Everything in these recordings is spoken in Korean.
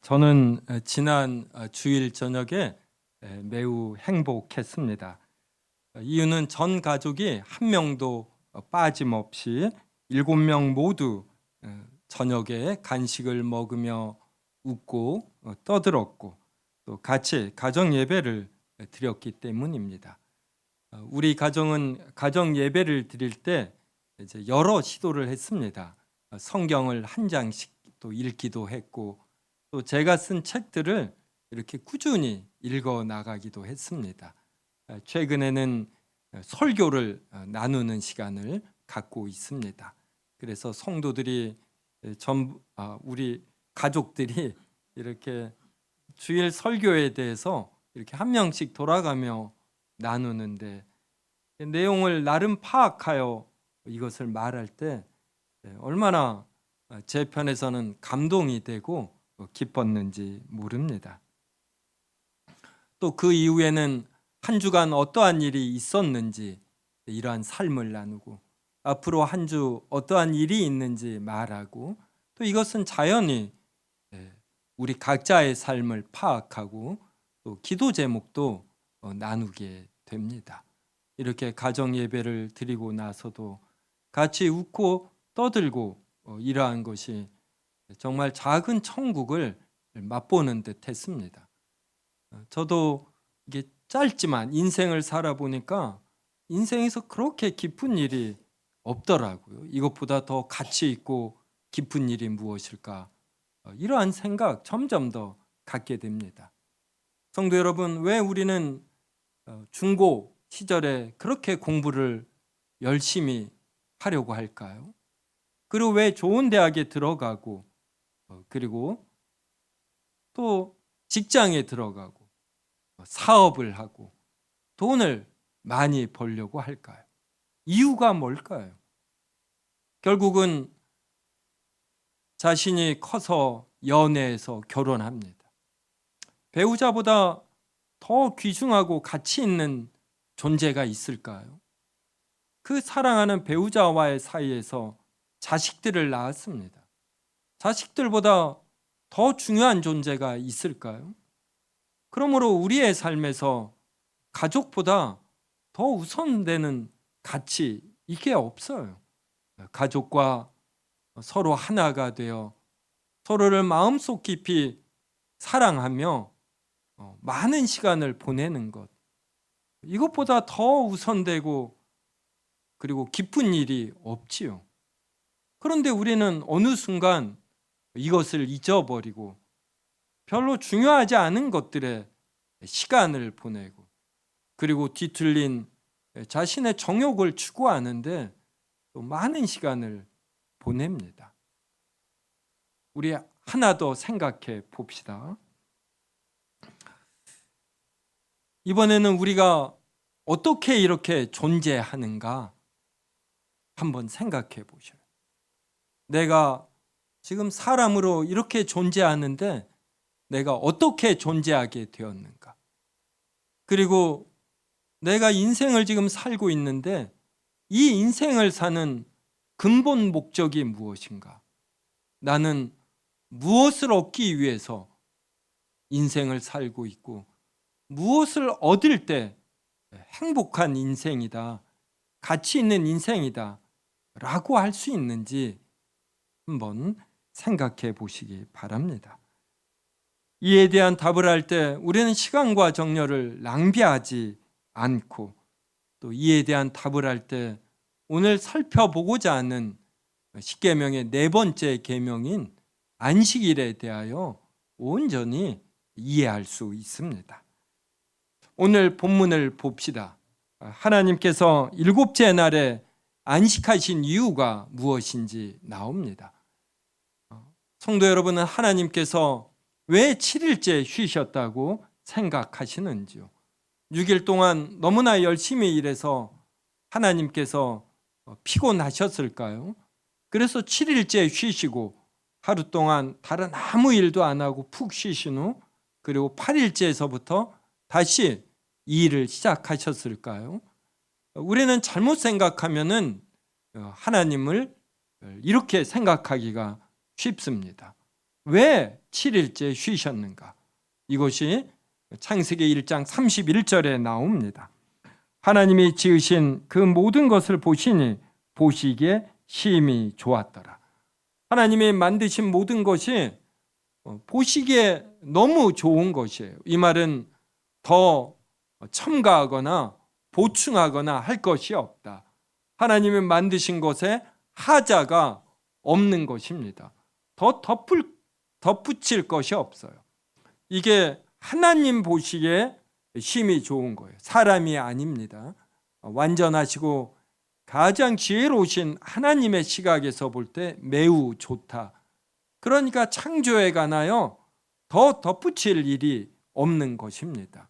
저는 지난 주일 저녁에 매우 행복했습니다. 이유는 전 가족이 한 명도 빠짐없이 7명 모두 저녁에 간식을 먹으며 웃고 떠들었고 또 같이 가정 예배를 드렸기 때문입니다. 우리 가정은 가정 예배를 드릴 때 이제 여러 시도를 했습니다. 성경을 한 장씩 또 읽기도 했고 또 제가 쓴 책들을 이렇게 꾸준히 읽어 나가기도 했습니다. 최근에는 설교를 나누는 시간을 갖고 있습니다. 그래서 성도들이 우리 가족들이 이렇게 주일 설교에 대해서 이렇게 한 명씩 돌아가며 나누는데 내용을 나름 파악하여 이것을 말할 때 얼마나 제 편에서는 감동이 되고 기뻤는지 모릅니다. 또 그 이후에는 한 주간 어떠한 일이 있었는지 이러한 삶을 나누고 앞으로 한 주 어떠한 일이 있는지 말하고 또 이것은 자연히 우리 각자의 삶을 파악하고 또 기도 제목도 나누게 됩니다. 이렇게 가정 예배를 드리고 나서도 같이 웃고 떠들고 이러한 것이 정말 작은 천국을 맛보는 듯 했습니다. 저도 이게 짧지만 인생을 살아보니까 인생에서 그렇게 기쁜 일이 없더라고요. 이것보다 더 가치 있고 깊은 일이 무엇일까? 이러한 생각 점점 더 갖게 됩니다. 성도 여러분, 왜 우리는 중고 시절에 그렇게 공부를 열심히 하려고 할까요? 그리고 왜 좋은 대학에 들어가고 그리고 또 직장에 들어가고 사업을 하고 돈을 많이 벌려고 할까요? 이유가 뭘까요? 결국은 자신이 커서 연애해서 결혼합니다. 배우자보다 더 귀중하고 가치 있는 존재가 있을까요? 그 사랑하는 배우자와의 사이에서 자식들을 낳았습니다. 자식들보다 더 중요한 존재가 있을까요? 그러므로 우리의 삶에서 가족보다 더 우선되는 가치 이게 없어요. 가족과 서로 하나가 되어 서로를 마음속 깊이 사랑하며 많은 시간을 보내는 것 이것보다 더 우선되고 그리고 기쁜 일이 없지요. 그런데 우리는 어느 순간 이것을 잊어버리고 별로 중요하지 않은 것들에 시간을 보내고 그리고 뒤틀린 자신의 정욕을 추구하는데 또 많은 시간을 보냅니다. 우리 하나 더 생각해 봅시다. 이번에는 우리가 어떻게 이렇게 존재하는가 한번 생각해 보셔요. 내가 지금 사람으로 이렇게 존재하는데 내가 어떻게 존재하게 되었는가? 그리고 내가 인생을 지금 살고 있는데 이 인생을 사는 근본 목적이 무엇인가? 나는 무엇을 얻기 위해서 인생을 살고 있고 무엇을 얻을 때 행복한 인생이다, 가치 있는 인생이다 라고 할 수 있는지 한번 생각해 보시기 바랍니다. 이에 대한 답을 할 때 우리는 시간과 정열을 낭비하지 않고 또 이에 대한 답을 할 때 오늘 살펴보고자 하는 십계명의 네 번째 계명인 안식일에 대하여 온전히 이해할 수 있습니다. 오늘 본문을 봅시다. 하나님께서 일곱째 날에 안식하신 이유가 무엇인지 나옵니다. 성도 여러분은 하나님께서 왜 7일째 쉬셨다고 생각하시는지요? 6일 동안 너무나 열심히 일해서 하나님께서 피곤하셨을까요? 그래서 7일째 쉬시고 하루 동안 다른 아무 일도 안 하고 푹 쉬신 후 그리고 8일째에서부터 다시 이 일을 시작하셨을까요? 우리는 잘못 생각하면은 하나님을 이렇게 생각하기가 쉽습니다. 왜 7일째 쉬셨는가? 이것이 창세기 1장 31절에 나옵니다. 하나님이 지으신 그 모든 것을 보시니 보시기에 심히 좋았더라. 하나님이 만드신 모든 것이 보시기에 너무 좋은 것이에요. 이 말은 더 첨가하거나 보충하거나 할 것이 없다. 하나님이 만드신 것에 하자가 없는 것입니다. 더 덧붙일 것이 없어요. 이게 하나님 보시기에 심히 좋은 거예요. 사람이 아닙니다. 완전하시고 가장 지혜로우신 하나님의 시각에서 볼 때 매우 좋다. 그러니까 창조에 관하여 더 덧붙일 일이 없는 것입니다.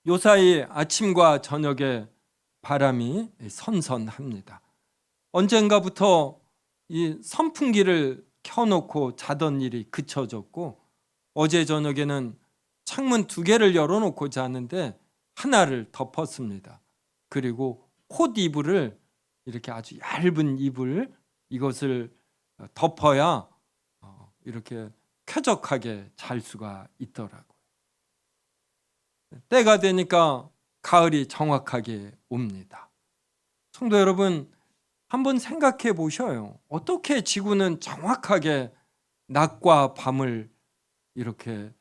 요사이 아침과 저녁에 바람이 선선합니다. 언젠가부터 이 선풍기를 켜놓고 자던 일이 그쳐졌고, 어제 저녁에는 창문 2개를 열어놓고 자는데 하나를 덮었습니다. 그리고 콧 이불을 이렇게 아주 얇은 이불, 이것을 덮어야 이렇게 쾌적하게 잘 수가 있더라고요. 때가 되니까 가을이 정확하게 옵니다. 성도 여러분, 한번 생각해 보셔요. 어떻게 지구는 정확하게 낮과 밤을 이렇게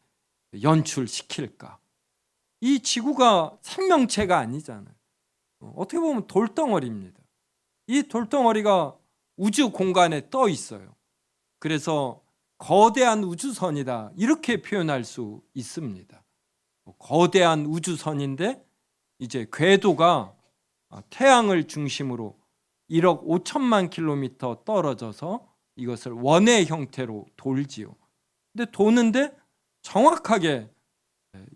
연출시킬까? 이 지구가 생명체가 아니잖아요. 어떻게 보면 돌덩어리입니다. 이 돌덩어리가 우주 공간에 떠 있어요. 그래서 거대한 우주선이다, 이렇게 표현할 수 있습니다. 거대한 우주선인데 이제 궤도가 태양을 중심으로 1억 5천만 킬로미터 떨어져서 이것을 원의 형태로 돌지요. 근데 도는데 정확하게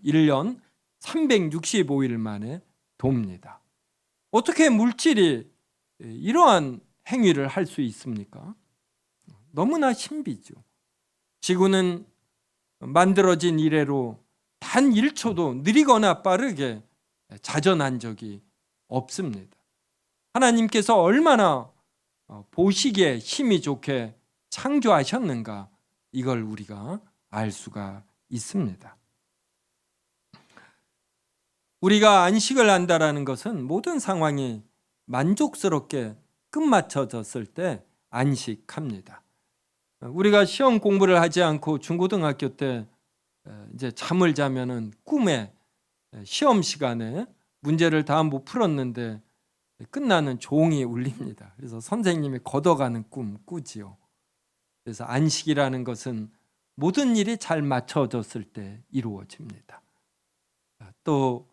1년 365일 만에 돕니다. 어떻게 물질이 이러한 행위를 할 수 있습니까? 너무나 신비죠. 지구는 만들어진 이래로 단 1초도 느리거나 빠르게 자전한 적이 없습니다. 하나님께서 얼마나 보시기에 힘이 좋게 창조하셨는가, 이걸 우리가 알 수가 있습니다. 우리가 안식을 한다라는 것은 모든 상황이 만족스럽게 끝마쳐졌을 때 안식합니다. 우리가 시험 공부를 하지 않고 중고등학교 때 이제 잠을 자면은 꿈에 시험 시간에 문제를 다 못 풀었는데 끝나는 종이 울립니다. 그래서 선생님이 걷어가는 꿈 꾸지요. 그래서 안식이라는 것은 모든 일이 잘 맞춰졌을 때 이루어집니다. 또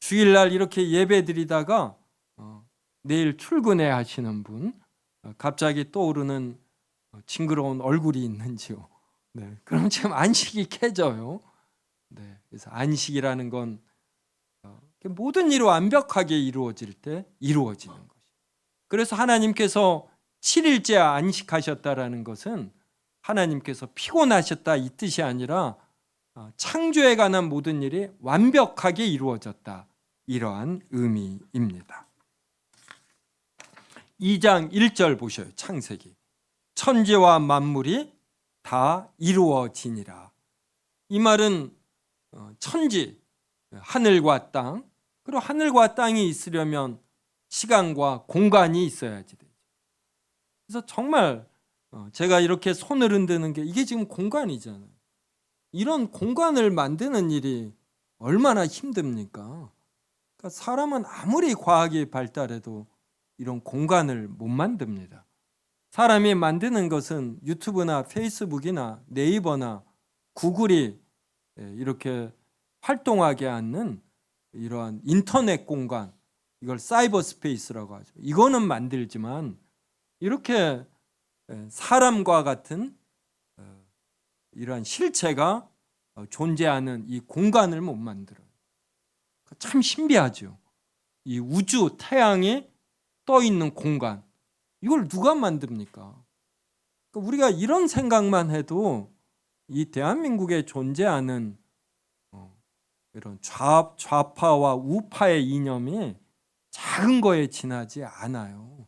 주일날 이렇게 예배 드리다가 내일 출근해야 하시는 분, 갑자기 떠오르는 징그러운 얼굴이 있는지요. 네, 그럼 지금 안식이 깨져요. 네, 그래서 안식이라는 건 모든 일이 완벽하게 이루어질 때 이루어지는 것이죠. 그래서 하나님께서 7일째 안식하셨다라는 것은 하나님께서 피곤하셨다 이 뜻이 아니라 창조에 관한 모든 일이 완벽하게 이루어졌다, 이러한 의미입니다. 2장 1절 보셔요. 창세기. 천지와 만물이 다 이루어지니라. 이 말은 천지, 하늘과 땅, 그리고 하늘과 땅이 있으려면 시간과 공간이 있어야지 되죠. 그래서 정말 제가 이렇게 손을 흔드는 게 이게 지금 공간이잖아요. 이런 공간을 만드는 일이 얼마나 힘듭니까? 그러니까 사람은 아무리 과학이 발달해도 이런 공간을 못 만듭니다. 사람이 만드는 것은 유튜브나 페이스북이나 네이버나 구글이 이렇게 활동하게 하는 이러한 인터넷 공간, 이걸 사이버 스페이스라고 하죠. 이거는 만들지만 이렇게 사람과 같은 이러한 실체가 존재하는 이 공간을 못 만들어요. 참 신비하죠. 이 우주, 태양이 떠 있는 공간, 이걸 누가 만듭니까? 그러니까 우리가 이런 생각만 해도 이 대한민국에 존재하는 이런 좌파와 우파의 이념이 작은 거에 지나지 않아요.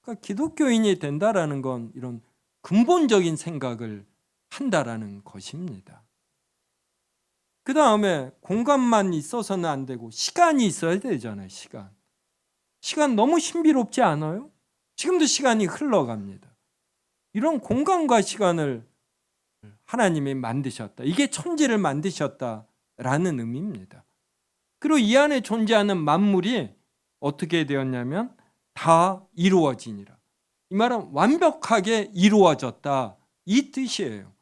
그러니까 기독교인이 된다라는 건 이런 근본적인 생각을 한다라는 것입니다. 그 다음에 공간만 있어서는 안 되고 시간이 있어야 되잖아요. 시간 너무 신비롭지 않아요? 지금도 시간이 흘러갑니다. 이런 공간과 시간을 하나님이 만드셨다. 이게 천지를 만드셨다라는 의미입니다. 그리고 이 안에 존재하는 만물이 어떻게 되었냐면 다 이루어지니라. 이 말은 완벽하게 이루어졌다, 이 뜻이에요.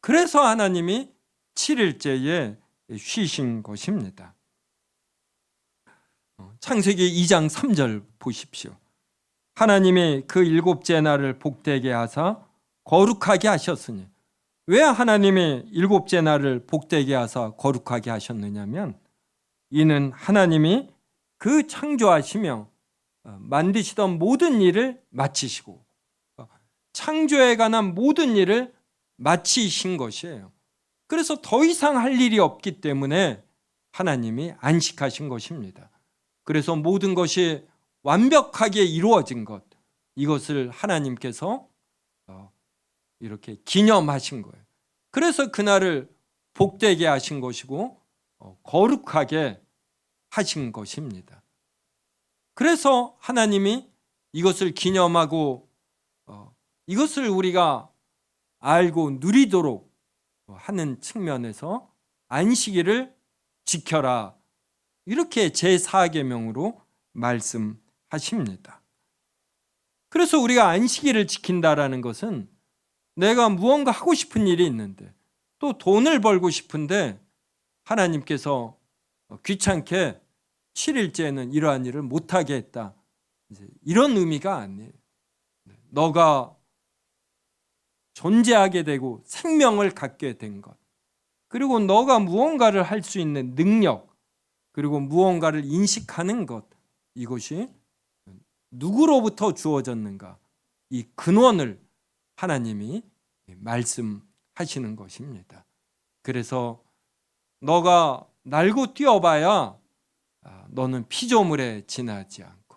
그래서 하나님이 7일째에 쉬신 것입니다. 창세기 2장 3절 보십시오. 하나님이 그 일곱째 날을 복되게 하사 거룩하게 하셨으니, 왜 하나님이 일곱째 날을 복되게 하사 거룩하게 하셨느냐면, 이는 하나님이 그 창조하시며 만드시던 모든 일을 마치시고 창조에 관한 모든 일을 마치신 것이에요. 그래서 더 이상 할 일이 없기 때문에 하나님이 안식하신 것입니다. 그래서 모든 것이 완벽하게 이루어진 것, 이것을 하나님께서 이렇게 기념하신 거예요. 그래서 그날을 복되게 하신 것이고 거룩하게 하신 것입니다. 그래서 하나님이 이것을 기념하고 이것을 우리가 알고 누리도록 하는 측면에서 안식일을 지켜라, 이렇게 제4계명으로 말씀하십니다. 그래서 우리가 안식일을 지킨다라는 것은 내가 무언가 하고 싶은 일이 있는데 또 돈을 벌고 싶은데 하나님께서 귀찮게 7일째는 이러한 일을 못하게 했다, 이런 의미가 아니에요. 너가 존재하게 되고 생명을 갖게 된 것, 그리고 너가 무언가를 할 수 있는 능력, 그리고 무언가를 인식하는 것, 이것이 누구로부터 주어졌는가, 이 근원을 하나님이 말씀하시는 것입니다. 그래서 너가 날고 뛰어봐야 너는 피조물에 지나지 않고,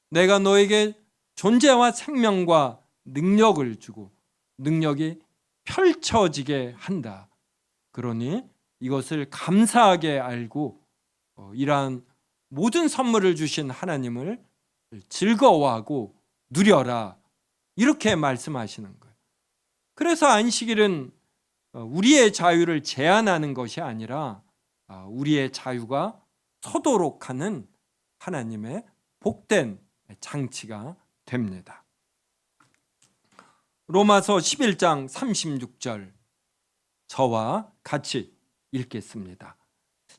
내가 너에게 존재와 생명과 능력을 주고 능력이 펼쳐지게 한다. 그러니 이것을 감사하게 알고 이러한 모든 선물을 주신 하나님을 즐거워하고 누려라, 이렇게 말씀하시는 거예요. 그래서 안식일은 우리의 자유를 제한하는 것이 아니라 우리의 자유가 서도록 하는 하나님의 복된 장치가 됩니다. 로마서 11장 36절 저와 같이 읽겠습니다.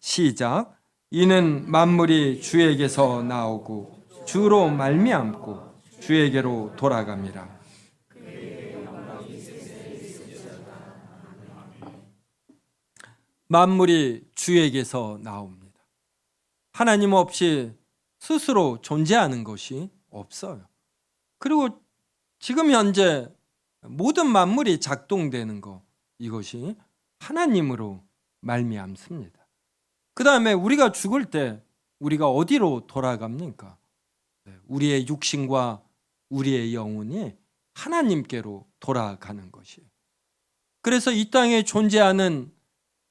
시작. 이는 만물이 주에게서 나오고 주로 말미암고 주에게로 돌아갑니다. 만물이 주에게서 나옵니다. 하나님 없이 스스로 존재하는 것이 없어요. 그리고 지금 현재 모든 만물이 작동되는 것, 이것이 하나님으로 말미암습니다. 그 다음에 우리가 죽을 때 우리가 어디로 돌아갑니까? 우리의 육신과 우리의 영혼이 하나님께로 돌아가는 것이에요. 그래서 이 땅에 존재하는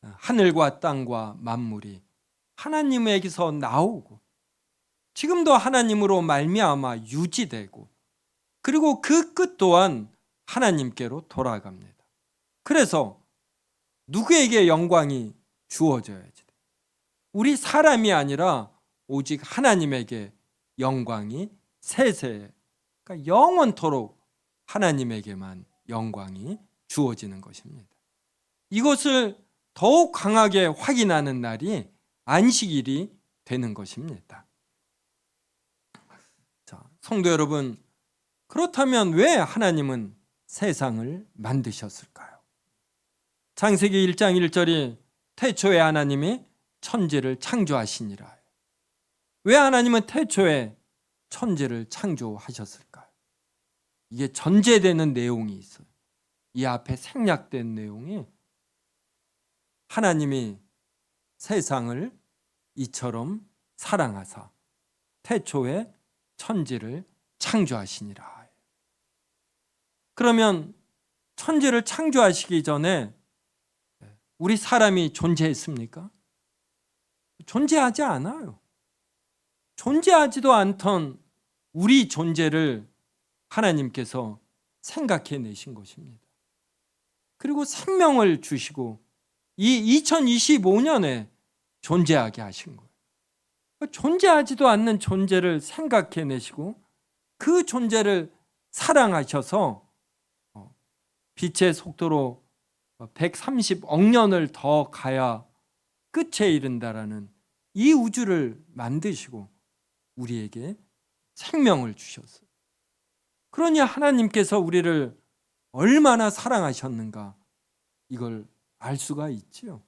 하늘과 땅과 만물이 하나님에게서 나오고 지금도 하나님으로 말미암아 유지되고, 그리고 그 끝 또한 하나님께로 돌아갑니다. 그래서 누구에게 영광이 주어져야지? 우리 사람이 아니라 오직 하나님에게 영광이 세세, 그러니까 영원토록 하나님에게만 영광이 주어지는 것입니다. 이것을 더욱 강하게 확인하는 날이 안식일이 되는 것입니다. 자, 성도 여러분, 그렇다면 왜 하나님은 세상을 만드셨을까요? 창세기 1장 1절이 태초에 하나님이 천지를 창조하시니라. 왜 하나님은 태초에 천지를 창조하셨을까요? 이게 전제되는 내용이 있어요. 이 앞에 생략된 내용이 하나님이 세상을 이처럼 사랑하사 태초에 천지를 창조하시니라. 그러면 천지를 창조하시기 전에 우리 사람이 존재했습니까? 존재하지 않아요. 존재하지도 않던 우리 존재를 하나님께서 생각해내신 것입니다. 그리고 생명을 주시고 이 2025년에 존재하게 하신 거예요. 존재하지도 않는 존재를 생각해내시고 그 존재를 사랑하셔서 빛의 속도로 130억 년을 더 가야 끝에 이른다라는 이 우주를 만드시고 우리에게 생명을 주셨어요. 그러니 하나님께서 우리를 얼마나 사랑하셨는가 이걸 알 수가 있지요.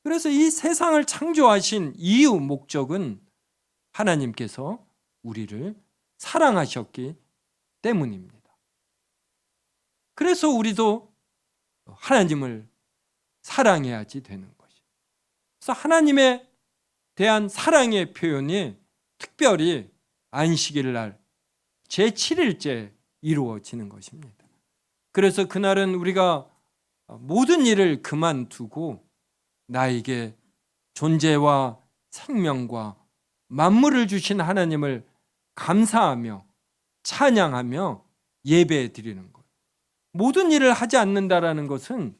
그래서 이 세상을 창조하신 이유 목적은 하나님께서 우리를 사랑하셨기 때문입니다. 그래서 우리도 하나님을 사랑해야지 되는 것이죠. 그래서 하나님에 대한 사랑의 표현이 특별히 안식일 날 제7일째 이루어지는 것입니다. 그래서 그날은 우리가 모든 일을 그만두고 나에게 존재와 생명과 만물을 주신 하나님을 감사하며 찬양하며 예배 드리는 것. 모든 일을 하지 않는다라는 것은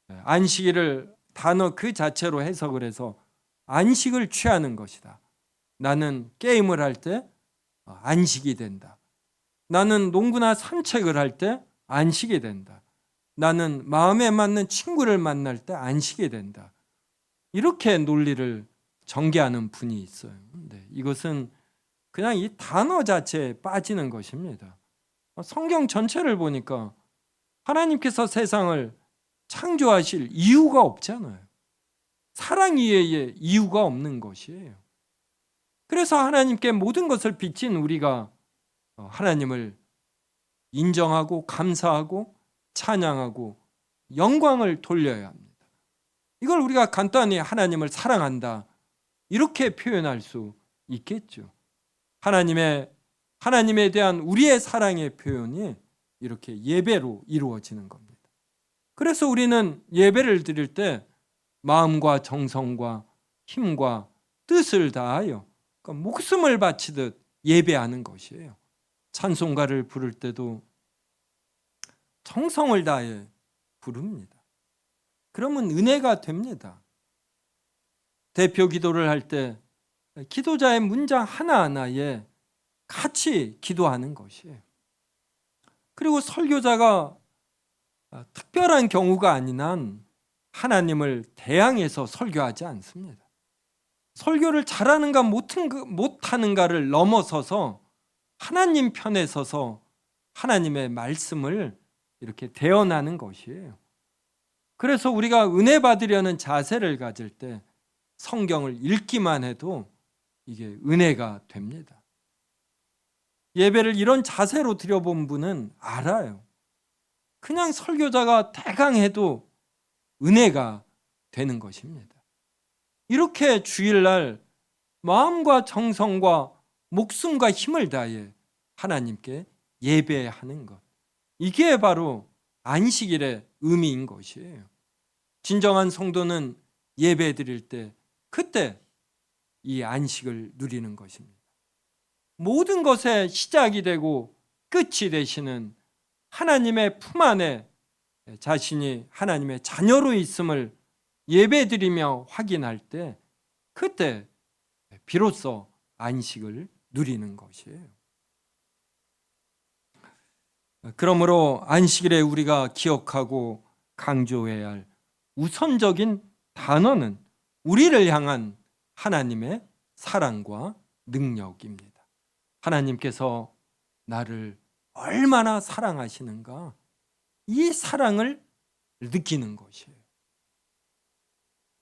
안식일을 단어 그 자체로 해석을 해서 안식을 취하는 것이다. 나는 게임을 할 때 안식이 된다. 나는 농구나 산책을 할 때 안식이 된다. 나는 마음에 맞는 친구를 만날 때 안식이 된다. 이렇게 논리를 전개하는 분이 있어요. 근데 이것은 그냥 이 단어 자체에 빠지는 것입니다. 성경 전체를 보니까 하나님께서 세상을 창조하실 이유가 없잖아요. 사랑 이외에 이유가 없는 것이에요. 그래서 하나님께 모든 것을 비친 우리가 하나님을 인정하고 감사하고 찬양하고 영광을 돌려야 합니다. 이걸 우리가 간단히 하나님을 사랑한다 이렇게 표현할 수 있겠죠. 하나님에 대한 우리의 사랑의 표현이 이렇게 예배로 이루어지는 겁니다. 그래서 우리는 예배를 드릴 때 마음과 정성과 힘과 뜻을 다하여 그러니까 목숨을 바치듯 예배하는 것이에요. 찬송가를 부를 때도 정성을 다해 부릅니다. 그러면 은혜가 됩니다. 대표 기도를 할 때 기도자의 문장 하나하나에 같이 기도하는 것이에요. 그리고 설교자가 특별한 경우가 아닌 한 하나님을 대항해서 설교하지 않습니다. 설교를 잘하는가 못하는가를 넘어서서 하나님 편에 서서 하나님의 말씀을 이렇게 대언하는 것이에요. 그래서 우리가 은혜 받으려는 자세를 가질 때 성경을 읽기만 해도 이게 은혜가 됩니다. 예배를 이런 자세로 드려본 분은 알아요. 그냥 설교자가 대강 해도 은혜가 되는 것입니다. 이렇게 주일날 마음과 정성과 목숨과 힘을 다해 하나님께 예배하는 것, 이게 바로 안식일의 의미인 것이에요. 진정한 성도는 예배 드릴 때 그때 이 안식을 누리는 것입니다. 모든 것의 시작이 되고 끝이 되시는 하나님의 품 안에 자신이 하나님의 자녀로 있음을 예배드리며 확인할 때 그때 비로소 안식을 누리는 것이에요. 그러므로 안식일에 우리가 기억하고 강조해야 할 우선적인 단어는 우리를 향한 하나님의 사랑과 능력입니다. 하나님께서 나를 얼마나 사랑하시는가, 이 사랑을 느끼는 것이에요.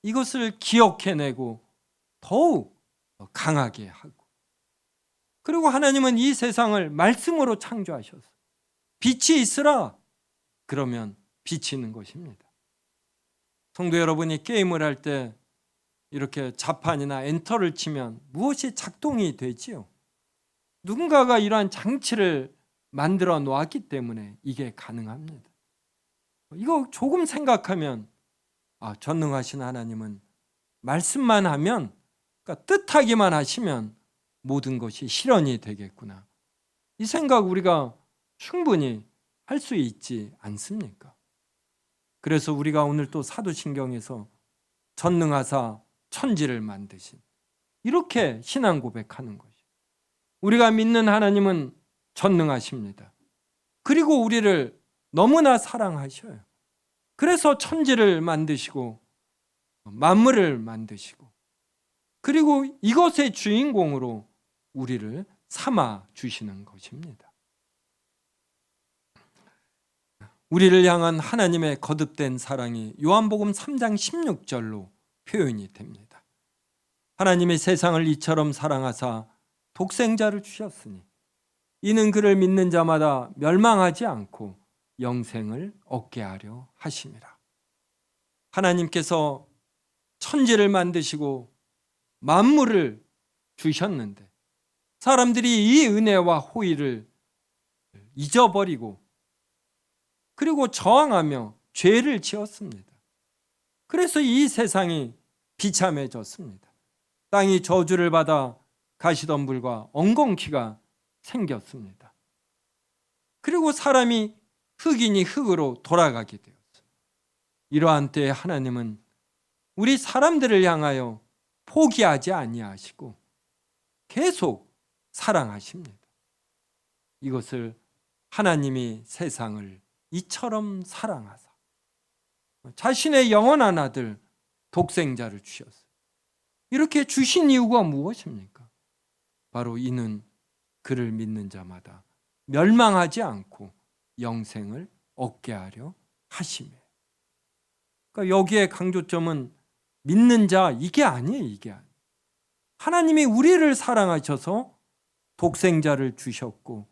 이것을 기억해내고 더욱 강하게 하고, 그리고 하나님은 이 세상을 말씀으로 창조하셨어요. 빛이 있으라 그러면 빛이 있는 것입니다. 성도 여러분이 게임을 할 때 이렇게 자판이나 엔터를 치면 무엇이 작동이 되지요? 누군가가 이러한 장치를 만들어 놓았기 때문에 이게 가능합니다. 이거 조금 생각하면 전능하신 하나님은 말씀만 하면, 그러니까 뜻하기만 하시면 모든 것이 실현이 되겠구나. 이 생각 우리가 충분히 할 수 있지 않습니까? 그래서 우리가 오늘 또 사도신경에서 전능하사 천지를 만드신, 이렇게 신앙 고백하는 것이, 우리가 믿는 하나님은 전능하십니다. 그리고 우리를 너무나 사랑하셔요. 그래서 천지를 만드시고 만물을 만드시고, 그리고 이것의 주인공으로 우리를 삼아 주시는 것입니다. 우리를 향한 하나님의 거듭된 사랑이 요한복음 3장 16절로 표현이 됩니다. 하나님이 세상을 이처럼 사랑하사 독생자를 주셨으니 이는 그를 믿는 자마다 멸망하지 않고 영생을 얻게 하려 하심이라. 하나님께서 천지를 만드시고 만물을 주셨는데 사람들이 이 은혜와 호의를 잊어버리고 그리고 저항하며 죄를 지었습니다. 그래서 이 세상이 비참해졌습니다. 땅이 저주를 받아 가시덤불과 엉겅퀴가 생겼습니다. 그리고 사람이 흙이니 흙으로 돌아가게 되었어요. 이러한 때에 하나님은 우리 사람들을 향하여 포기하지 아니하시고 계속 사랑하십니다. 이것을 하나님이 세상을 이처럼 사랑하사 자신의 영원한 아들 독생자를 주셨어요. 이렇게 주신 이유가 무엇입니까? 바로 이는 그를 믿는 자마다 멸망하지 않고 영생을 얻게 하려 하심이에요. 그러니까 여기에 강조점은 믿는 자, 이게 아니에요. 이게 아니에요. 하나님이 우리를 사랑하셔서 독생자를 주셨고,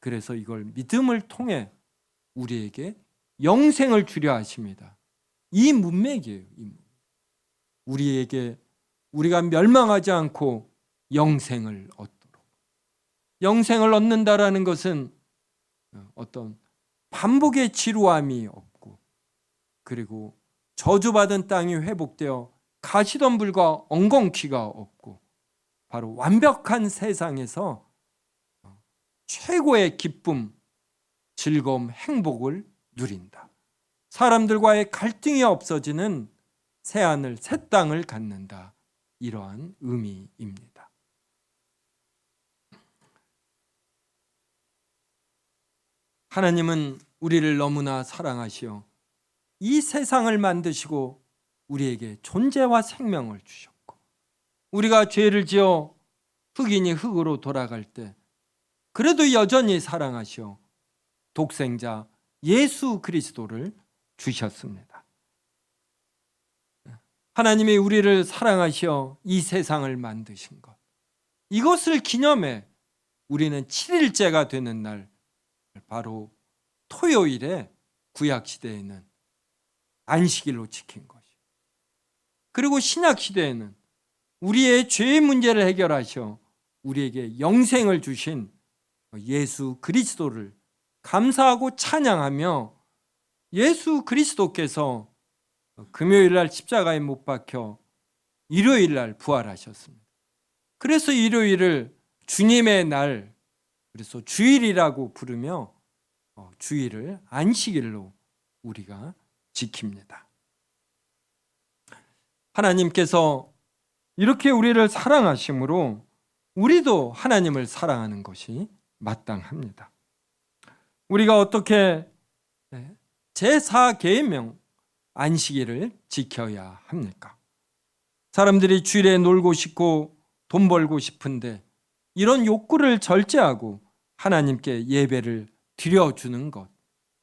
그래서 이걸 믿음을 통해 우리에게 영생을 주려 하십니다. 이 문맥이에요. 우리에게 우리가 멸망하지 않고 영생을 얻도록. 영생을 얻는다라는 것은 어떤 반복의 지루함이 없고, 그리고 저주받은 땅이 회복되어 가시덤불과 엉겅퀴가 없고, 바로 완벽한 세상에서 최고의 기쁨, 즐거움, 행복을 누린다. 사람들과의 갈등이 없어지는 새하늘, 새 땅을 갖는다. 이러한 의미입니다. 하나님은 우리를 너무나 사랑하시어 이 세상을 만드시고 우리에게 존재와 생명을 주셨고, 우리가 죄를 지어 흙이니 흙으로 돌아갈 때 그래도 여전히 사랑하시어 독생자 예수 그리스도를 주셨습니다. 하나님이 우리를 사랑하시어 이 세상을 만드신 것, 이것을 기념해 우리는 7일째가 되는 날, 바로 토요일에 구약시대에는 안식일로 지킨 것이, 그리고 신약시대에는 우리의 죄의 문제를 해결하셔 우리에게 영생을 주신 예수 그리스도를 감사하고 찬양하며, 예수 그리스도께서 금요일 날 십자가에 못 박혀 일요일 날 부활하셨습니다. 그래서 일요일을 주님의 날, 그래서 주일이라고 부르며 주일을 안식일로 우리가 지킵니다. 하나님께서 이렇게 우리를 사랑하심으로 우리도 하나님을 사랑하는 것이 마땅합니다. 우리가 어떻게 제4계명 안식일을 지켜야 합니까? 사람들이 주일에 놀고 싶고 돈 벌고 싶은데 이런 욕구를 절제하고 하나님께 예배를 드려주는 것,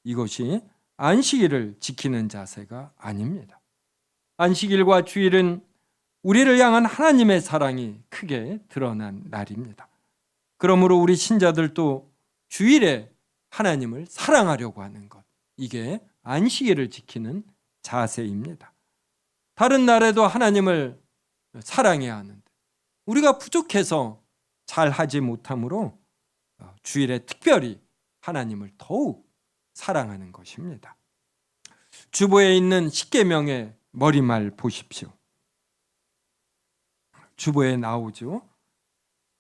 이것이 안식일을 지키는 자세가 아닙니다. 안식일과 주일은 우리를 향한 하나님의 사랑이 크게 드러난 날입니다. 그러므로 우리 신자들도 주일에 하나님을 사랑하려고 하는 것, 이게 안식일을 지키는 자세입니다. 다른 날에도 하나님을 사랑해야 하는데 우리가 부족해서 잘 하지 못하므로 주일에 특별히 하나님을 더욱 사랑하는 것입니다. 주보에 있는 십계명의 머리말 보십시오. 주보에 나오죠.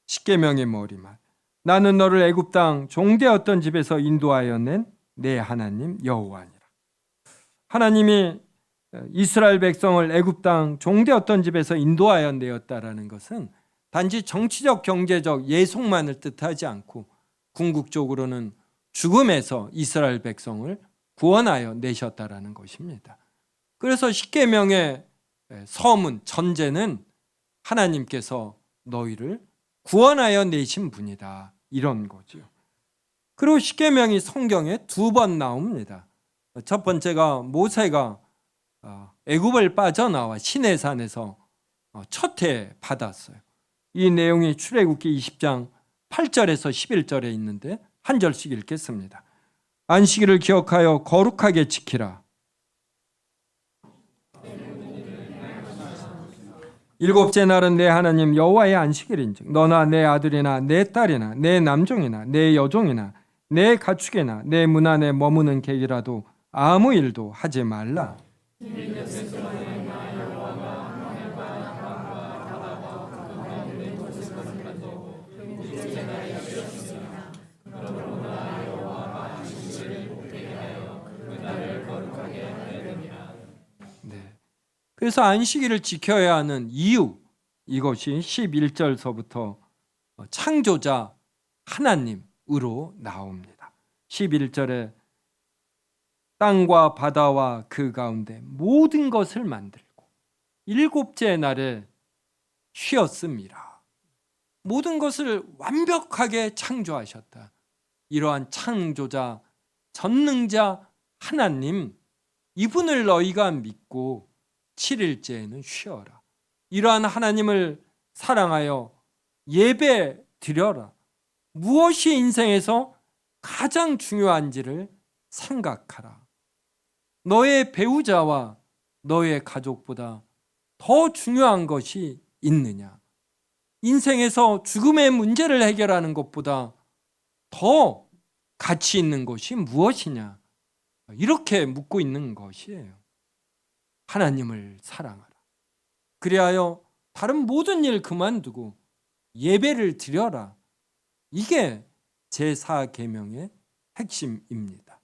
십계명의 머리말. 나는 너를 애굽 땅 종되었던 집에서 인도하여 낸 내 하나님 여호와니라. 하나님이 이스라엘 백성을 애굽 땅 종되었던 집에서 인도하여 내었다라는 것은 단지 정치적 경제적 예속만을 뜻하지 않고 궁극적으로는 죽음에서 이스라엘 백성을 구원하여 내셨다라는 것입니다. 그래서 십계명의 서문 전제는 하나님께서 너희를 구원하여 내신 분이다, 이런 거죠. 그리고 십계명이 성경에 2번 나옵니다. 첫 번째가 모세가 애굽을 빠져나와 시내산에서 첫 해 받았어요. 이 내용이 출애굽기 20장 8절에서 11절에 있는데 한 절씩 읽겠습니다. 안식일을 기억하여 거룩하게 지키라. 일곱째 날은 내 하나님 여호와의 안식일인즉 너나 내 아들이나 내 딸이나 내 남종이나 내 여종이나 내 가축이나 내 문 안에 머무는 객이라도 아무 일도 하지 말라. 그래서 안식일을 지켜야 하는 이유, 이것이 11절서부터 창조자 하나님으로 나옵니다. 11절에 땅과 바다와 그 가운데 모든 것을 만들고 일곱째 날에 쉬었습니다. 모든 것을 완벽하게 창조하셨다. 이러한 창조자, 전능자 하나님, 이분을 너희가 믿고 7일째에는 쉬어라. 이러한 하나님을 사랑하여 예배 드려라. 무엇이 인생에서 가장 중요한지를 생각하라. 너의 배우자와 너의 가족보다 더 중요한 것이 있느냐? 인생에서 죽음의 문제를 해결하는 것보다 더 가치 있는 것이 무엇이냐? 이렇게 묻고 있는 것이에요. 하나님을 사랑하라. 그리하여 다른 모든 일 그만두고 예배를 드려라. 이게 제4계명의 핵심입니다.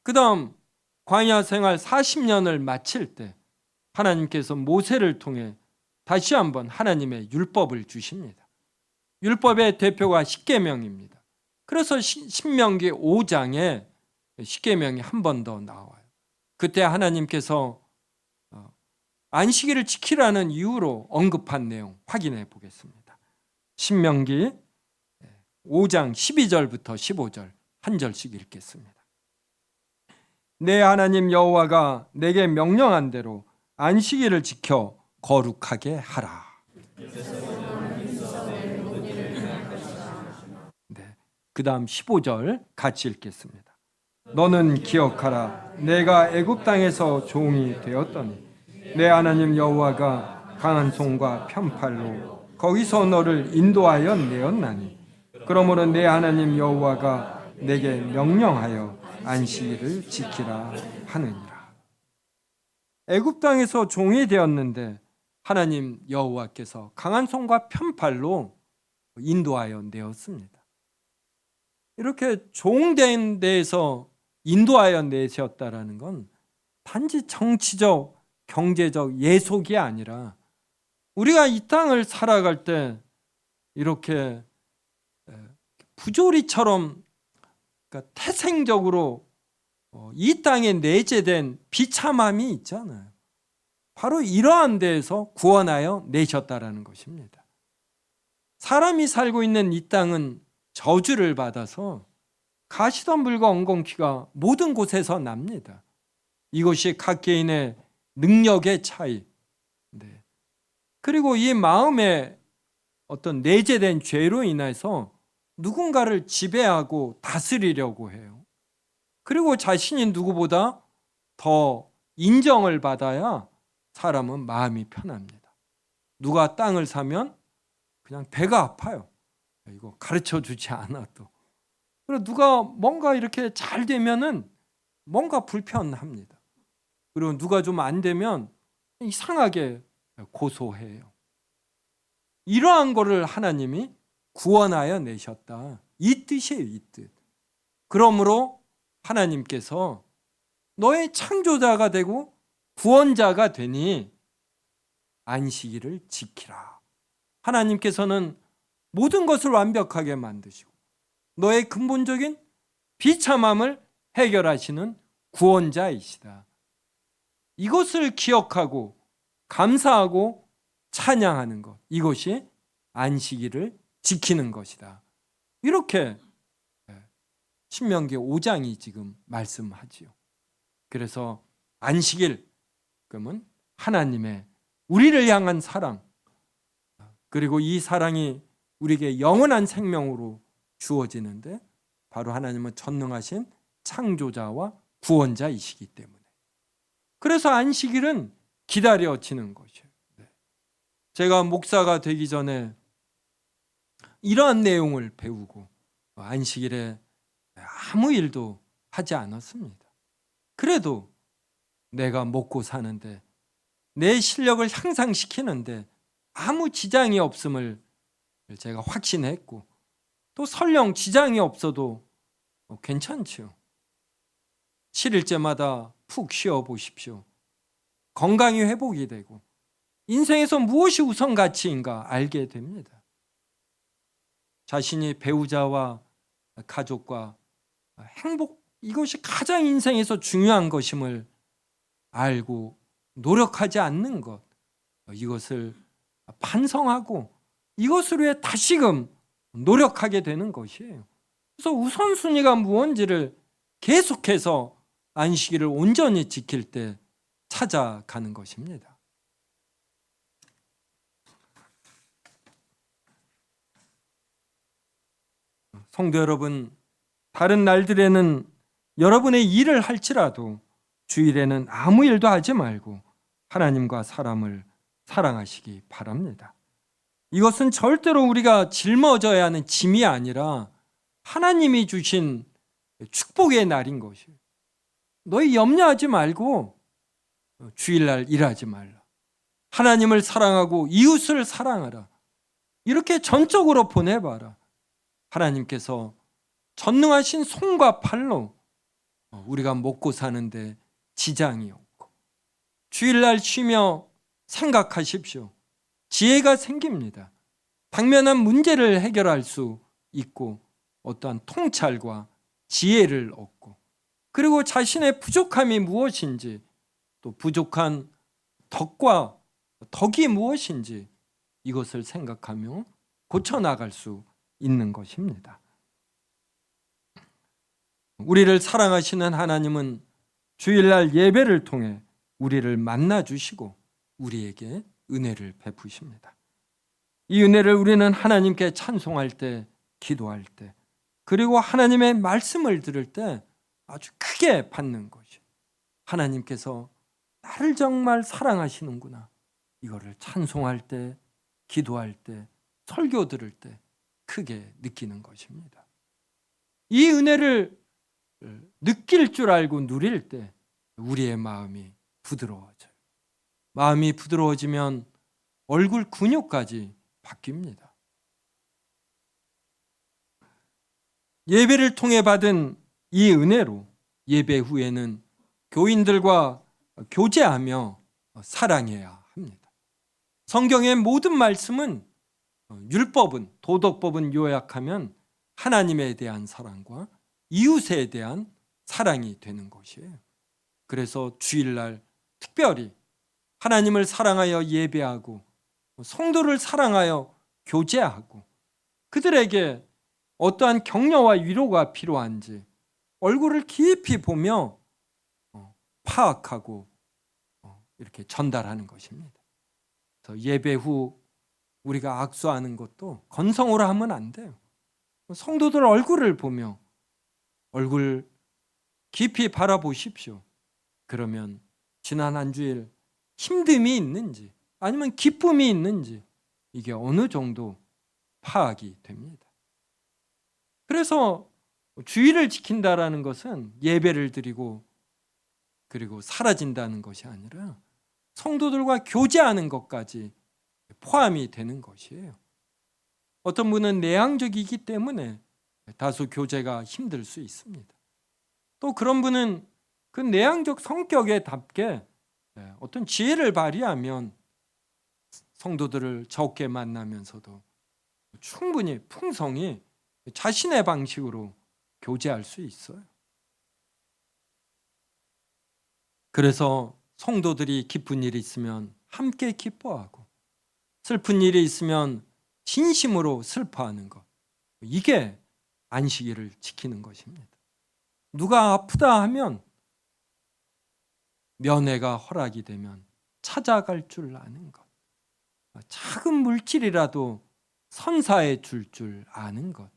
그 다음 광야 생활 40년을 마칠 때 하나님께서 모세를 통해 다시 한번 하나님의 율법을 주십니다. 율법의 대표가 십계명입니다. 그래서 신명기 5장에 십계명이 한 번 더 나와요. 그때 하나님께서 안식일을 지키라는 이유로 언급한 내용 확인해 보겠습니다. 신명기 5장 12절부터 15절 한 절씩 읽겠습니다. 내 하나님 여호와가 내게 명령한 대로 안식일을 지켜 거룩하게 하라. 네, 그 다음 15절 같이 읽겠습니다. 너는 기억하라. 내가 애굽 땅에서 종이 되었더니 내 하나님 여호와가 강한 손과 편팔로 거기서 너를 인도하여 내었나니 그러므로 내 하나님 여호와가 내게 명령하여 안식일을 지키라 하느니라. 애굽 땅에서 종이 되었는데 하나님 여호와께서 강한 손과 편팔로 인도하여 내었습니다. 이렇게 종된 데에서 인도하여 내셨다라는 건 단지 정치적 경제적 예속이 아니라 우리가 이 땅을 살아갈 때 이렇게 부조리처럼, 그러니까 태생적으로 이 땅에 내재된 비참함이 있잖아요. 바로 이러한 데에서 구원하여 내셨다라는 것입니다. 사람이 살고 있는 이 땅은 저주를 받아서 가시덤불과 엉겅퀴가 모든 곳에서 납니다. 이것이 각 개인의 능력의 차이, 네. 그리고 이 마음에 어떤 내재된 죄로 인해서 누군가를 지배하고 다스리려고 해요. 그리고 자신이 누구보다 더 인정을 받아야 사람은 마음이 편합니다. 누가 땅을 사면 그냥 배가 아파요. 이거 가르쳐 주지 않아도. 그리고 누가 뭔가 이렇게 잘 되면은 뭔가 불편합니다. 그리고 누가 좀 안 되면 이상하게 고소해요. 이러한 거를 하나님이 구원하여 내셨다. 이 뜻이에요, 이 뜻. 그러므로 하나님께서 너의 창조자가 되고 구원자가 되니 안식일을 지키라. 하나님께서는 모든 것을 완벽하게 만드시고 너의 근본적인 비참함을 해결하시는 구원자이시다. 이것을 기억하고 감사하고 찬양하는 것, 이것이 안식일을 지키는 것이다. 이렇게 신명기 5장이 지금 말씀하지요. 그래서 안식일, 그러면 하나님의 우리를 향한 사랑, 그리고 이 사랑이 우리에게 영원한 생명으로 주어지는데 바로 하나님은 전능하신 창조자와 구원자이시기 때문에, 그래서 안식일은 기다려지는 것이에요. 제가 목사가 되기 전에 이러한 내용을 배우고 안식일에 아무 일도 하지 않았습니다. 그래도 내가 먹고 사는데, 내 실력을 향상시키는데 아무 지장이 없음을 제가 확신했고, 또 설령 지장이 없어도 괜찮죠. 7일째마다 푹 쉬어 보십시오. 건강이 회복이 되고 인생에서 무엇이 우선 가치인가 알게 됩니다. 자신이 배우자와 가족과 행복, 이것이 가장 인생에서 중요한 것임을 알고 노력하지 않는 것, 이것을 반성하고 이것을 위해 다시금 노력하게 되는 것이에요. 그래서 우선순위가 무엇인지를 계속해서 안식일을 온전히 지킬 때 찾아가는 것입니다. 성도 여러분, 다른 날들에는 여러분의 일을 할지라도 주일에는 아무 일도 하지 말고 하나님과 사람을 사랑하시기 바랍니다. 이것은 절대로 우리가 짊어져야 하는 짐이 아니라 하나님이 주신 축복의 날인 것이에요. 너희 염려하지 말고 주일날 일하지 말라. 하나님을 사랑하고 이웃을 사랑하라. 이렇게 전적으로 보내봐라. 하나님께서 전능하신 손과 팔로 우리가 먹고 사는데 지장이 없고, 주일날 쉬며 생각하십시오. 지혜가 생깁니다. 당면한 문제를 해결할 수 있고 어떠한 통찰과 지혜를 얻고, 그리고 자신의 부족함이 무엇인지, 또 부족한 덕과 덕이 무엇인지 이것을 생각하며 고쳐나갈 수 있는 것입니다. 우리를 사랑하시는 하나님은 주일날 예배를 통해 우리를 만나주시고 우리에게 은혜를 베푸십니다. 이 은혜를 우리는 하나님께 찬송할 때, 기도할 때, 그리고 하나님의 말씀을 들을 때 아주 크게 받는 것이에요. 하나님께서 나를 정말 사랑하시는구나. 이거를 찬송할 때, 기도할 때, 설교 들을 때 크게 느끼는 것입니다. 이 은혜를 느낄 줄 알고 누릴 때 우리의 마음이 부드러워져요. 마음이 부드러워지면 얼굴 근육까지 바뀝니다. 예배를 통해 받은 이 은혜로 예배 후에는 교인들과 교제하며 사랑해야 합니다. 성경의 모든 말씀은, 율법은, 도덕법은 요약하면 하나님에 대한 사랑과 이웃에 대한 사랑이 되는 것이에요. 그래서 주일날 특별히 하나님을 사랑하여 예배하고 성도를 사랑하여 교제하고 그들에게 어떠한 격려와 위로가 필요한지 얼굴을 깊이 보며 파악하고 이렇게 전달하는 것입니다. 그래서 예배 후 우리가 악수하는 것도 건성으로 하면 안 돼요. 성도들 얼굴을 보며 얼굴 깊이 바라보십시오. 그러면 지난 한 주일 힘듦이 있는지 아니면 기쁨이 있는지 이게 어느 정도 파악이 됩니다. 그래서 주일을 지킨다라는 것은 예배를 드리고 그리고 사라진다는 것이 아니라 성도들과 교제하는 것까지 포함이 되는 것이에요. 어떤 분은 내향적이기 때문에 다소 교제가 힘들 수 있습니다. 또 그런 분은 그 내향적 성격에 답게 어떤 지혜를 발휘하면 성도들을 적게 만나면서도 충분히 풍성히 자신의 방식으로 교제할 수 있어요. 그래서 성도들이 기쁜 일이 있으면 함께 기뻐하고 슬픈 일이 있으면 진심으로 슬퍼하는 것, 이게 안식일을 지키는 것입니다. 누가 아프다 하면 면회가 허락이 되면 찾아갈 줄 아는 것, 작은 물질이라도 선사해 줄 아는 것,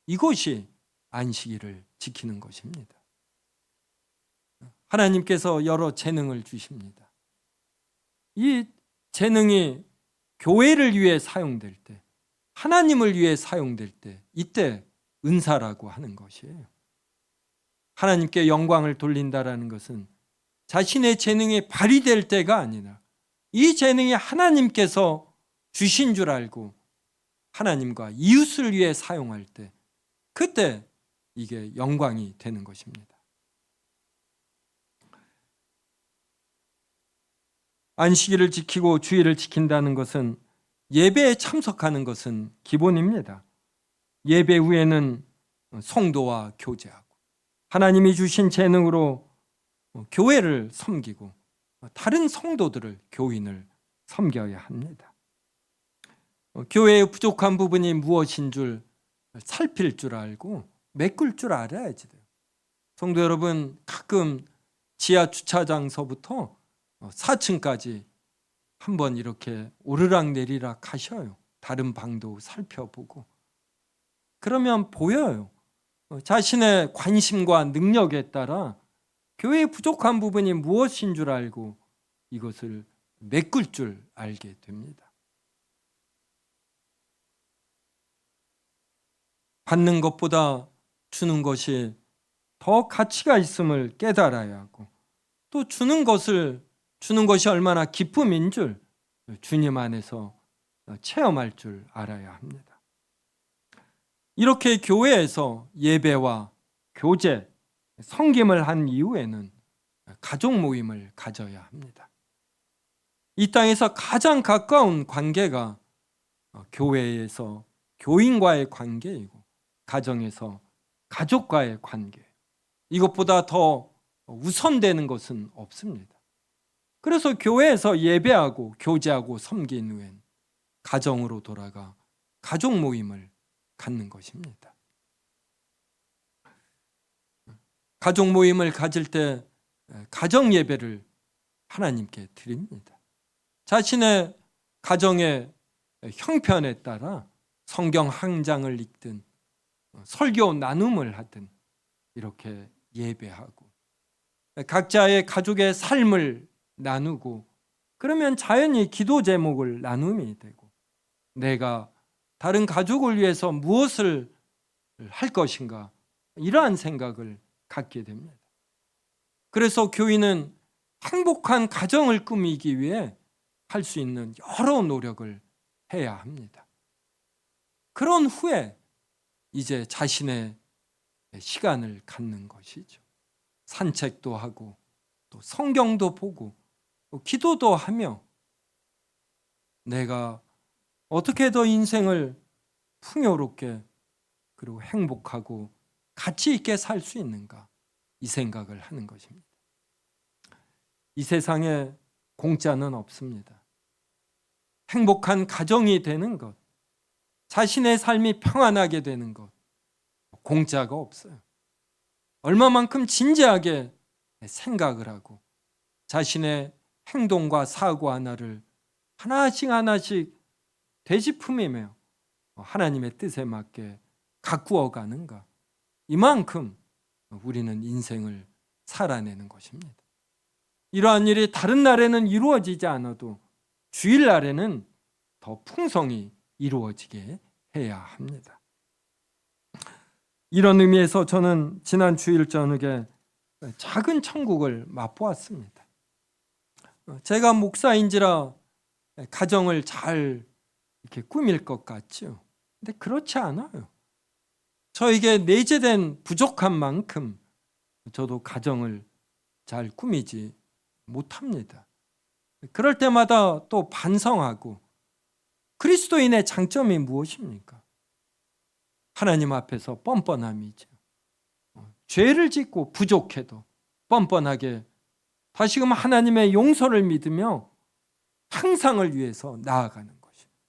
이것이 안식일을 지키는 것입니다. 하나님께서 여러 재능을 주십니다. 이 재능이 교회를 위해 사용될 때, 하나님을 위해 사용될 때, 이때 은사라고 하는 것이에요. 하나님께 영광을 돌린다라는 것은 자신의 재능이 발휘될 때가 아니라 이 재능이 하나님께서 주신 줄 알고 하나님과 이웃을 위해 사용할 때, 그때 이게 영광이 되는 것입니다. 안식일을 지키고 주일을 지킨다는 것은 예배에 참석하는 것은 기본입니다. 예배 후에는 성도와 교제하고 하나님이 주신 재능으로 교회를 섬기고 다른 성도들을, 교인을 섬겨야 합니다. 교회의 부족한 부분이 무엇인 줄 살필 줄 알고 메꿀 줄 알아야지 돼요. 성도 여러분, 가끔 지하 주차장서부터 4층까지 한번 이렇게 오르락내리락 하셔요. 다른 방도 살펴보고. 그러면 보여요. 자신의 관심과 능력에 따라 교회의 부족한 부분이 무엇인 줄 알고 이것을 메꿀 줄 알게 됩니다. 받는 것보다 주는 것이 더 가치가 있음을 깨달아야 하고, 또 주는 것이 얼마나 기쁨인 줄 주님 안에서 체험할 줄 알아야 합니다. 이렇게 교회에서 예배와 교제, 섬김을 한 이후에는 가족 모임을 가져야 합니다. 이 땅에서 가장 가까운 관계가 교회에서 교인과의 관계이고 가정에서 가족과의 관계, 이것보다 더 우선되는 것은 없습니다. 그래서 교회에서 예배하고 교제하고 섬긴 후엔 가정으로 돌아가 가족 모임을 갖는 것입니다. 가족 모임을 가질 때 가정 예배를 하나님께 드립니다. 자신의 가정의 형편에 따라 성경 한 장을 읽든 설교 나눔을 하든 이렇게 예배하고 각자의 가족의 삶을 나누고, 그러면 자연히 기도 제목을 나눔이 되고 내가 다른 가족을 위해서 무엇을 할 것인가, 이러한 생각을 갖게 됩니다. 그래서 교인은 행복한 가정을 꾸미기 위해 할 수 있는 여러 노력을 해야 합니다. 그런 후에 이제 자신의 시간을 갖는 것이죠. 산책도 하고 또 성경도 보고 또 기도도 하며 내가 어떻게 더 인생을 풍요롭게 그리고 행복하고 가치 있게 살 수 있는가, 이 생각을 하는 것입니다. 이 세상에 공짜는 없습니다. 행복한 가정이 되는 것, 자신의 삶이 평안하게 되는 것, 공짜가 없어요. 얼마만큼 진지하게 생각을 하고 자신의 행동과 사고 하나를 하나씩 되짚으며 하나님의 뜻에 맞게 가꾸어 가는가, 이만큼 우리는 인생을 살아내는 것입니다. 이러한 일이 다른 날에는 이루어지지 않아도 주일날에는 더 풍성히 이루어지게 해야 합니다. 이런 의미에서 저는 지난 주일 저녁에 작은 천국을 맛보았습니다. 제가 목사인지라 가정을 잘 이렇게 꾸밀 것 같죠. 근데 그렇지 않아요. 저에게 내재된 부족한 만큼 저도 가정을 잘 꾸미지 못합니다. 그럴 때마다 또 반성하고, 그리스도인의 장점이 무엇입니까? 하나님 앞에서 뻔뻔함이죠. 죄를 짓고 부족해도 뻔뻔하게 다시금 하나님의 용서를 믿으며 향상을 위해서 나아가는 것입니다.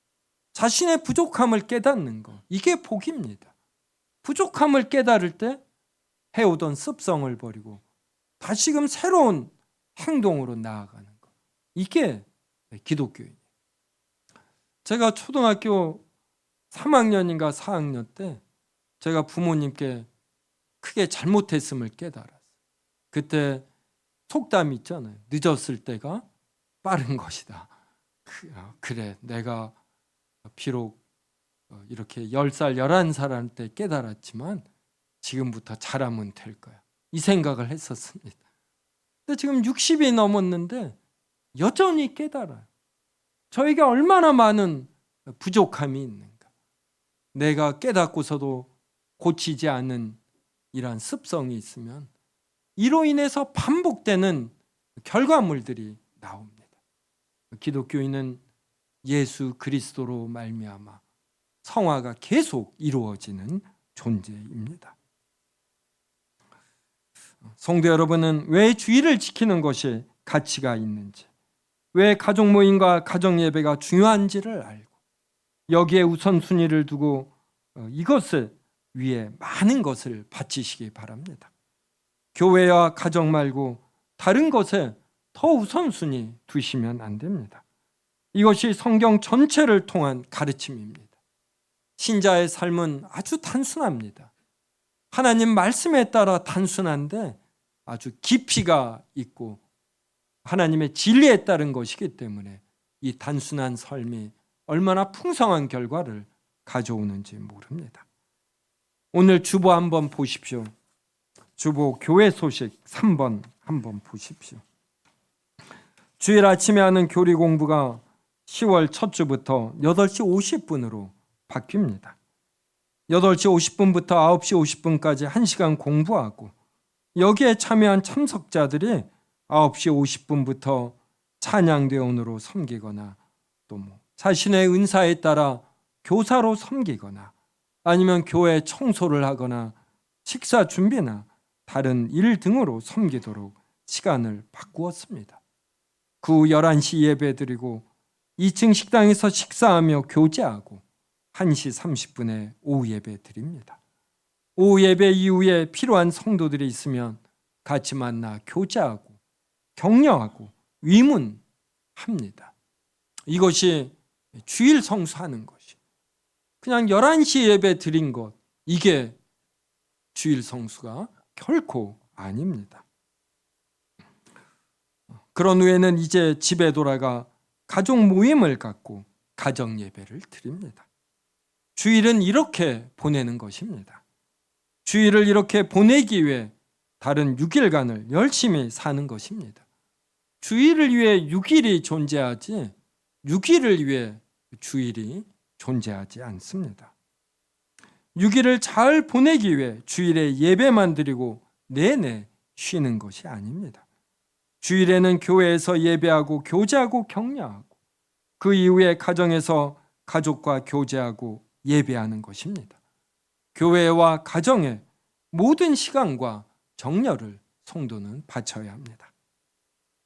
자신의 부족함을 깨닫는 것, 이게 복입니다. 부족함을 깨달을 때 해오던 습성을 버리고 다시금 새로운 행동으로 나아가는 것, 이게 기독교인이에요. 제가 초등학교 3학년인가 4학년 때 제가 부모님께 크게 잘못했음을 깨달았어요. 그때 속담이 있잖아요. 늦었을 때가 빠른 것이다. 그래, 내가 비록 이렇게 10살, 11살 때 깨달았지만 지금부터 잘하면 될 거야, 이 생각을 했었습니다. 근데 지금 60이 넘었는데 여전히 깨달아요. 저에게 얼마나 많은 부족함이 있는가. 내가 깨닫고서도 고치지 않은 이러한 습성이 있으면 이로 인해서 반복되는 결과물들이 나옵니다. 기독교인은 예수 그리스도로 말미암아 성화가 계속 이루어지는 존재입니다. 성도 여러분은 왜 주일을 지키는 것이 가치가 있는지, 왜 가족 모임과 가정 예배가 중요한지를 알고 여기에 우선순위를 두고 이것을 위해 많은 것을 바치시기 바랍니다. 교회와 가정 말고 다른 것에 더 우선순위 두시면 안 됩니다. 이것이 성경 전체를 통한 가르침입니다. 신자의 삶은 아주 단순합니다. 하나님 말씀에 따라 단순한데 아주 깊이가 있고 하나님의 진리에 따른 것이기 때문에 이 단순한 삶이 얼마나 풍성한 결과를 가져오는지 모릅니다. 오늘 주보 한번 보십시오. 주보 교회 소식 3번 한번 보십시오. 주일 아침에 하는 교리 공부가 10월 첫 주부터 8시 50분으로 바뀝니다. 8시 50분부터 9시 50분까지 1시간 공부하고 여기에 참여한 참석자들이 9시 50분부터 찬양대원으로 섬기거나 또 자신의 은사에 따라 교사로 섬기거나 아니면 교회 청소를 하거나 식사 준비나 다른 일 등으로 섬기도록 시간을 바꾸었습니다. 그 후 11시 예배 드리고 2층 식당에서 식사하며 교제하고 1시 30분에 오후 예배 드립니다. 오후 예배 이후에 필요한 성도들이 있으면 같이 만나 교제하고 격려하고 위문합니다. 이것이 주일 성수하는 것이, 그냥 11시 예배 드린 것, 이게 주일 성수가 결코 아닙니다. 그런 후에는 이제 집에 돌아가 가족 모임을 갖고 가정 예배를 드립니다. 주일은 이렇게 보내는 것입니다. 주일을 이렇게 보내기 위해 다른 6일간을 열심히 사는 것입니다. 주일을 위해 6일이 존재하지 6일을 위해 주일이 존재하지 않습니다. 6일을 잘 보내기 위해 주일에 예배만 드리고 내내 쉬는 것이 아닙니다. 주일에는 교회에서 예배하고 교제하고 격려하고 그 이후에 가정에서 가족과 교제하고 예배하는 것입니다. 교회와 가정의 모든 시간과 정열을 성도는 바쳐야 합니다.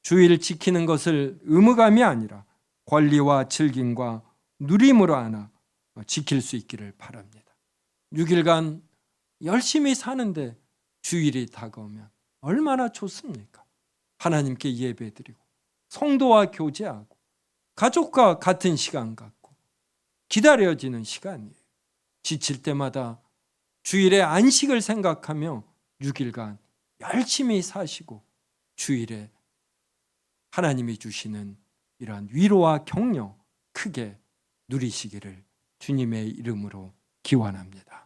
주일을 지키는 것을 의무감이 아니라 권리와 즐김과 누림으로 하나 지킬 수 있기를 바랍니다. 6일간 열심히 사는데 주일이 다가오면 얼마나 좋습니까? 하나님께 예배드리고 성도와 교제하고 가족과 같은 시간 갖고 기다려지는 시간이에요. 지칠 때마다 주일의 안식을 생각하며 6일간 열심히 사시고 주일에 하나님이 주시는 이러한 위로와 격려 크게 누리시기를 주님의 이름으로 기원합니다.